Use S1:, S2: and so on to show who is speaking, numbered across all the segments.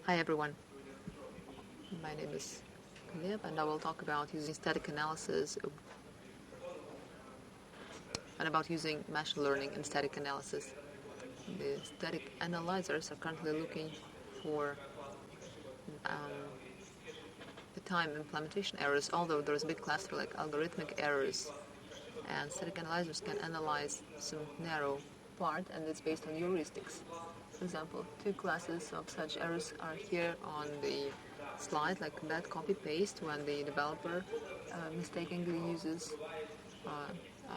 S1: Hi everyone, my name is Gleb and I will talk about using static analysis and about using machine learning in static analysis. The static analyzers are currently looking for the time implementation errors, although there's a big cluster like algorithmic errors, and static analyzers can analyze some narrow part, and it's based on heuristics. For example, two classes of such errors are here on the slide, like bad copy-paste when the developer mistakenly uses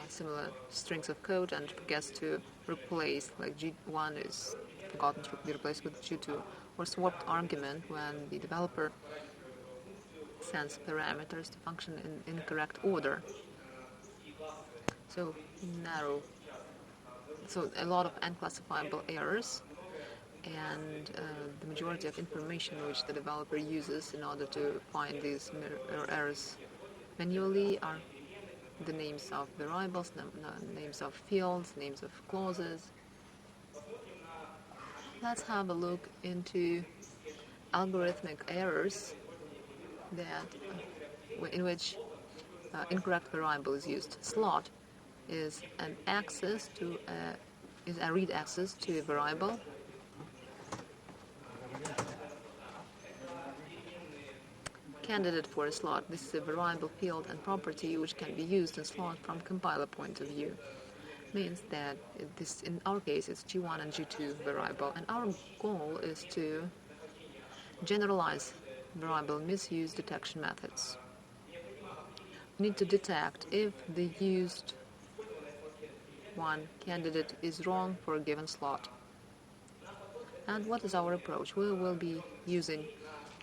S1: similar strings of code and forgets to replace, like G1 is forgotten to be replaced with G2, or swapped argument when the developer sends parameters to function in incorrect order. So a lot of unclassifiable errors, and the majority of information which the developer uses in order to find these errors manually are the names of variables, names of fields, names of clauses. Let's have a look into algorithmic errors in which incorrect variable is used. Slot is a read access to a variable. Candidate for a slot. This is a variable field and property which can be used in slot from compiler point of view. Means that this, in our case, it's G1 and G2 variable, and our goal is to generalize variable misuse detection methods. We need to detect if the used one candidate is wrong for a given slot. And what is our approach? We will be using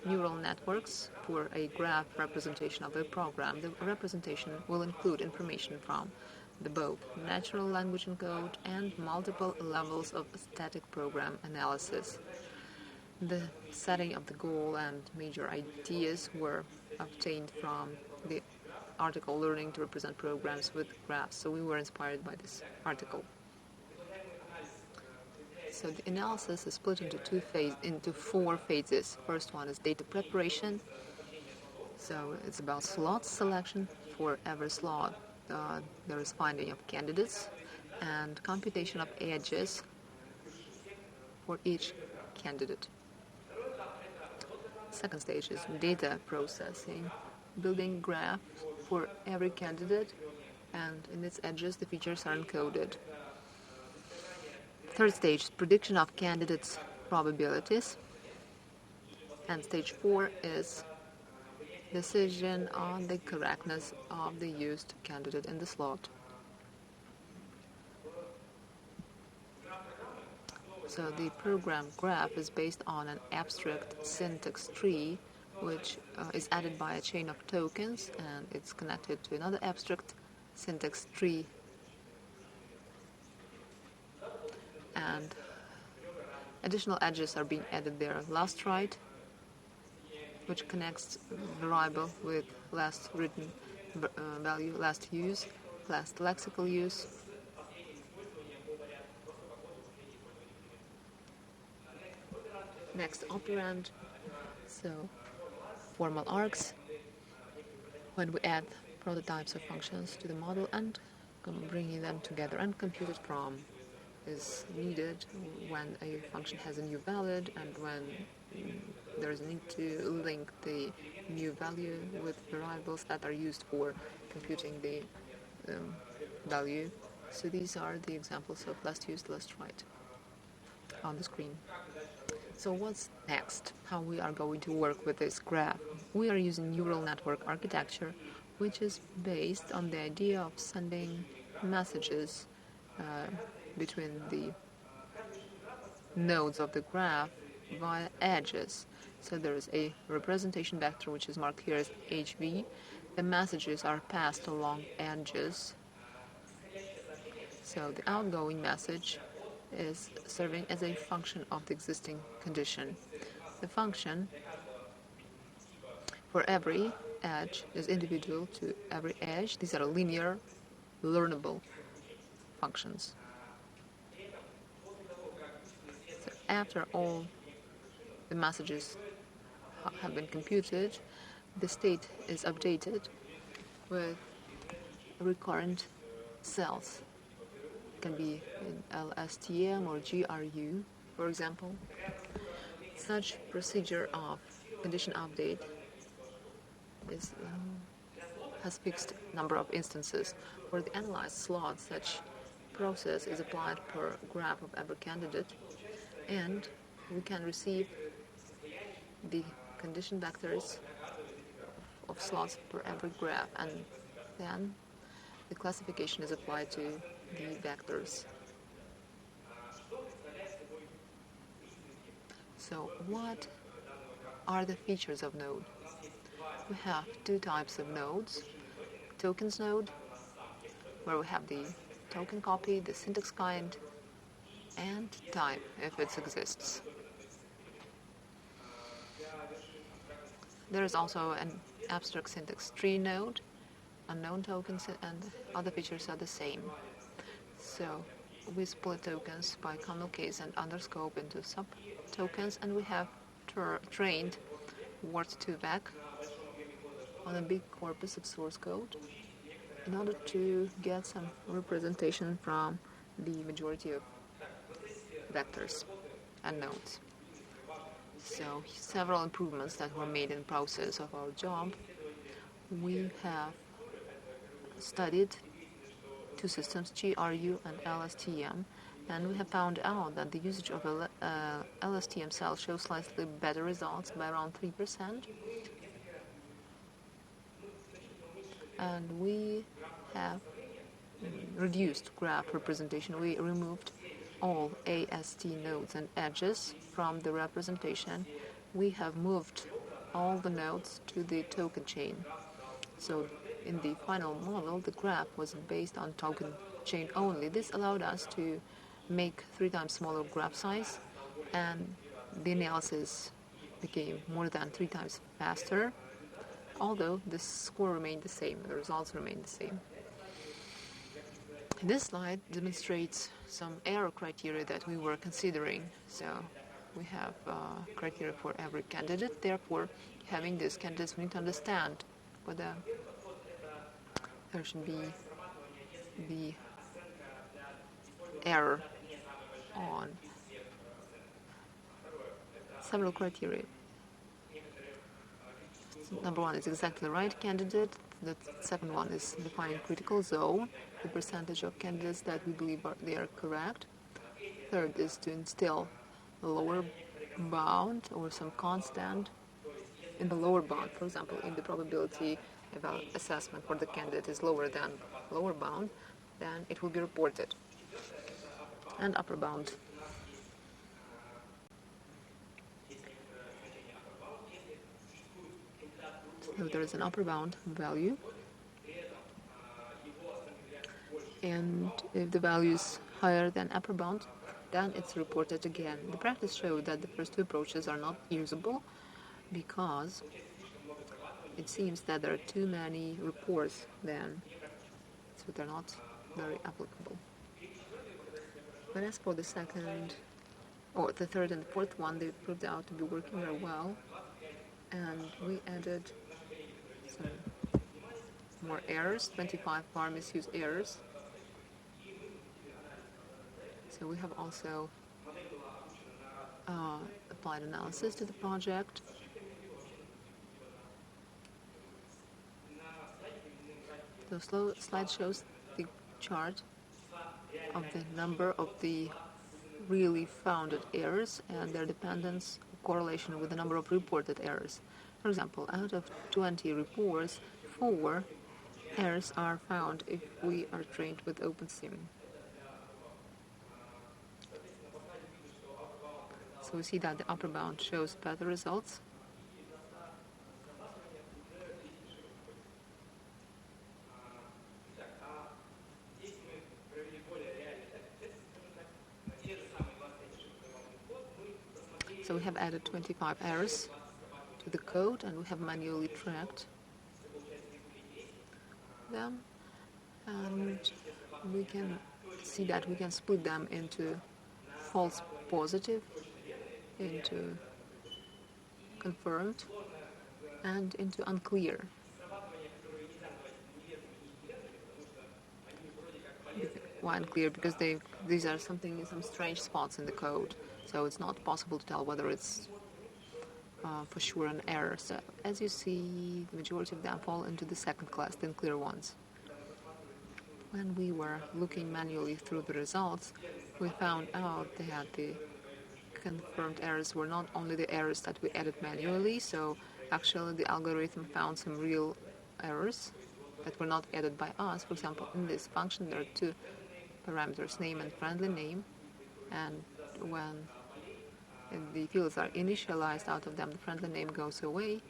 S1: neural networks for a graph representation of a program. The representation will include information from both natural language encode and multiple levels of static program analysis. The setting of the goal and major ideas were obtained from the article Learning to Represent Programs with Graphs, so we were inspired by this article. So the analysis is split into four phases. First one is data preparation. So it's about slot selection. For every slot, there is finding of candidates and computation of edges for each candidate. Second stage is data processing, building graph for every candidate, and in its edges the features are encoded. Third stage is prediction of candidates' probabilities, and stage 4 is decision on the correctness of the used candidate in the slot. So the program graph is based on an abstract syntax tree which is added by a chain of tokens, and it's connected to another abstract syntax tree, and additional edges are being added there. Last write, which connects variable with last written value, last use, last lexical use. Next operand, so formal args, when we add prototypes of functions to the model and bringing them together, and computed from is needed when a function has a new valid and when there is a need to link the new value with variables that are used for computing the value. So these are the examples of last used, last write on the screen. So what's next? How we are going to work with this graph? We are using neural network architecture, which is based on the idea of sending messages between the nodes of the graph via edges. So there is a representation vector which is marked here as HV. The messages are passed along edges. So the outgoing message is serving as a function of the existing condition. The function for every edge is individual to every edge. These are linear, learnable functions. So after all the messages have been computed, the state is updated with recurrent cells. It can be in LSTM or GRU, for example. Such procedure of condition update has fixed number of instances. For the analyzed slot, such process is applied per graph of every candidate, and we can receive the condition vectors of slots per every graph, and then the classification is applied to the vectors. So what are the features of node? We have two types of nodes. Tokens node, where we have the token copy, the syntax kind, and type, if it exists. There is also an abstract syntax tree node. Unknown tokens and other features are the same. So we split tokens by kernel case and underscope into sub-tokens, and we have trained word2vec on a big corpus of source code in order to get some representation from the majority of vectors and nodes. So several improvements that were made in the process of our job. We have studied two systems, GRU and LSTM, and we have found out that the usage of LSTM cell shows slightly better results by around 3%. And we have reduced graph representation. We removed all AST nodes and edges from the representation. We have moved all the nodes to the token chain. So in the final model, the graph was based on token chain only. This allowed us to make 3 times smaller graph size, and the analysis became more than 3 times faster, although the score remained the same, the results remained the same. This slide demonstrates some error criteria that we were considering. So we have criteria for every candidate. Therefore, having these candidates, we need to understand whether there should be the error on several criteria. Number 1 is exactly the right candidate. The second one is defining critical zone, the percentage of candidates that we believe they are correct. Third is to instill a lower bound or some constant in the lower bound. For example, if the probability assessment for the candidate is lower than lower bound, then it will be reported. And upper bound. So there is an upper bound value, and if the value is higher than upper bound, then it's reported again. The practice showed that the first two approaches are not usable because it seems that there are too many reports then, so they're not very applicable. But as for the second, or the third and the fourth one, they proved out to be working very well, and we added some more errors, 25 bar misuse errors. So we have also applied analysis to the project. The slide shows the chart of the number of the really founded errors and their dependence correlation with the number of reported errors. For example, out of 20 reports, 4 errors are found if we are trained with OpenSim. So we see that the upper bound shows better results. So we have added 25 errors to the code, and we have manually tracked them, and we can see that we can split them into false positive, into confirmed, and into unclear. Why unclear? Because these are some strange spots in the code, so it's not possible to tell whether it's for sure an error. So as you see, the majority of them fall into the second class, the unclear ones. When we were looking manually through the results, we found out that the confirmed errors were not only the errors that we added manually, so actually the algorithm found some real errors that were not added by us. For example, in this function there are two parameters, name and friendly name, and when the fields are initialized, out of them the friendly name goes away,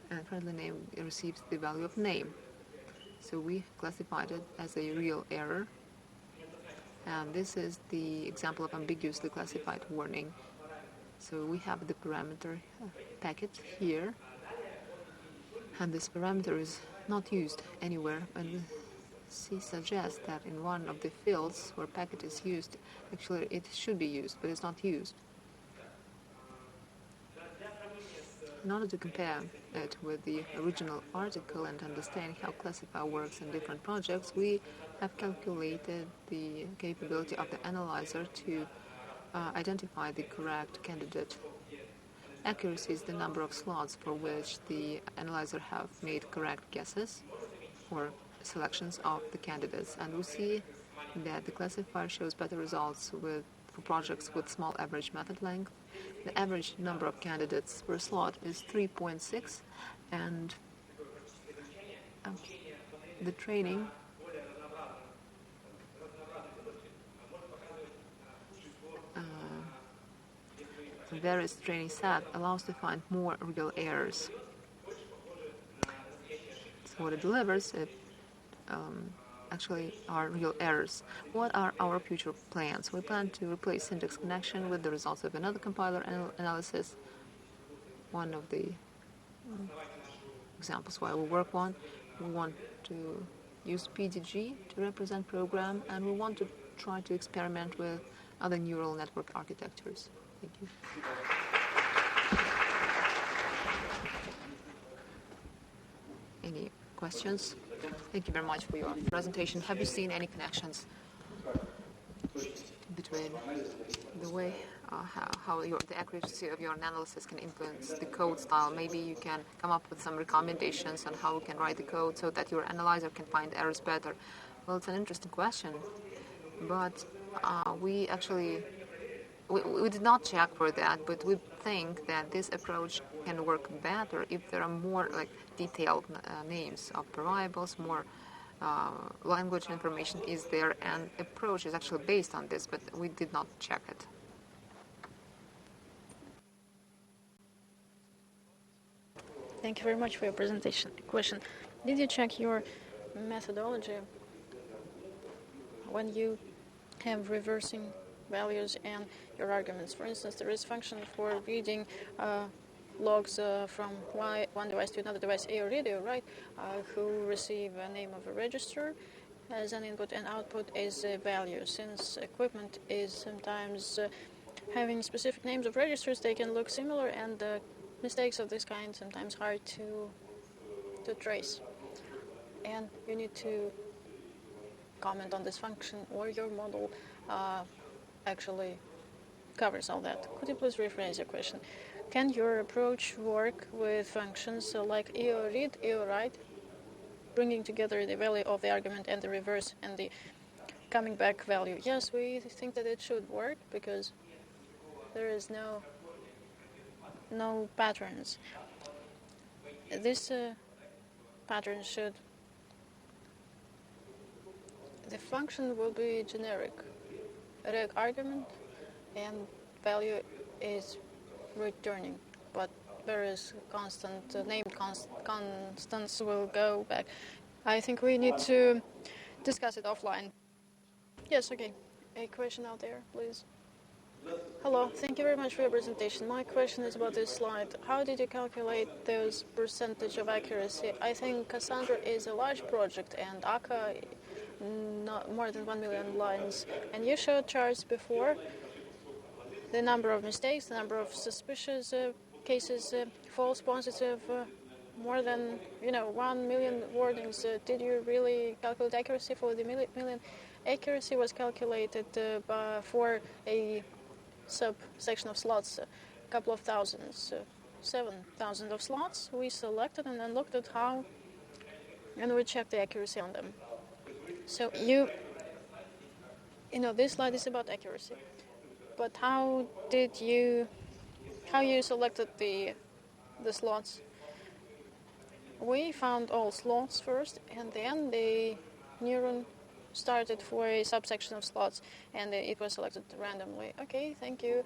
S1: and friendly name receives the value of name. So we classified it as a real error, and this is the example of ambiguously classified warning. So we have the parameter packet here, and this parameter is not used anywhere, and C suggests that in one of the fields where packet is used, actually it should be used, but it's not used. In order to compare it with the original article and understand how classify works in different projects, we have calculated the capability of the analyzer to identify the correct candidate. Accuracy is the number of slots for which the analyzer have made correct guesses or selections of the candidates, and we see that the classifier shows better results for projects with small average method length. The average number of candidates per slot is 3.6, and the training various training set allows to find more real errors. So what it delivers, it actually are real errors. What are our future plans? We plan to replace syntax connection with the results of another compiler analysis. One of the examples why we work on, we want to use PDG to represent program, and we want to try to experiment with other neural network architectures. Thank you. Any questions? Thank you very much for your presentation. Have you seen any connections between the way how the accuracy of your analysis can influence the code style? Maybe you can come up with some recommendations on how we can write the code so that your analyzer can find errors better. Well, it's an interesting question, but we did not check for that, but we think that this approach can work better if there are more detailed names of variables, more language information is there, and approach is actually based on this, but we did not check it.
S2: Thank you very much for your presentation. Question: did you check your methodology when you have reversing values and your arguments? For instance, there is function for reading logs from one device to another device, A or radio, right, who receive a name of a register as an input and output is a value. Since equipment is sometimes having specific names of registers, they can look similar, and mistakes of this kind sometimes hard to trace. And you need to comment on this function, or your model actually covers all that. Could you please rephrase your question? Can your approach work with functions like EO read, EO write, bringing together the value of the argument and the reverse and the coming back value? Yes, we think that it should work because there is no patterns. This pattern should... The function will be generic. Argument and value is returning, but various constant named constants will go back. I think we need to discuss it offline. Yes, okay. A question out there, please. Hello, thank you very much for your presentation. My question is about this slide. How did you calculate those percentage of accuracy? I think Cassandra is a large project and Akka not more than 1 million lines. And you showed charts before, the number of mistakes, the number of suspicious cases, false positive, more than 1 million wordings. Did you really calculate accuracy for the million? Accuracy was calculated for a subsection of slots, a couple of thousands, 7,000 of slots. We selected and then looked at how, and we checked the accuracy on them. So this slide is about accuracy, but how you selected the slots? We found all slots first, and then the neuron started for a subsection of slots, and it was selected randomly. Okay, thank you.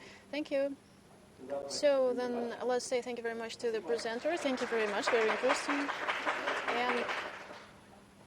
S2: So then let's say thank you very much to the presenter. Thank you very much, very interesting. And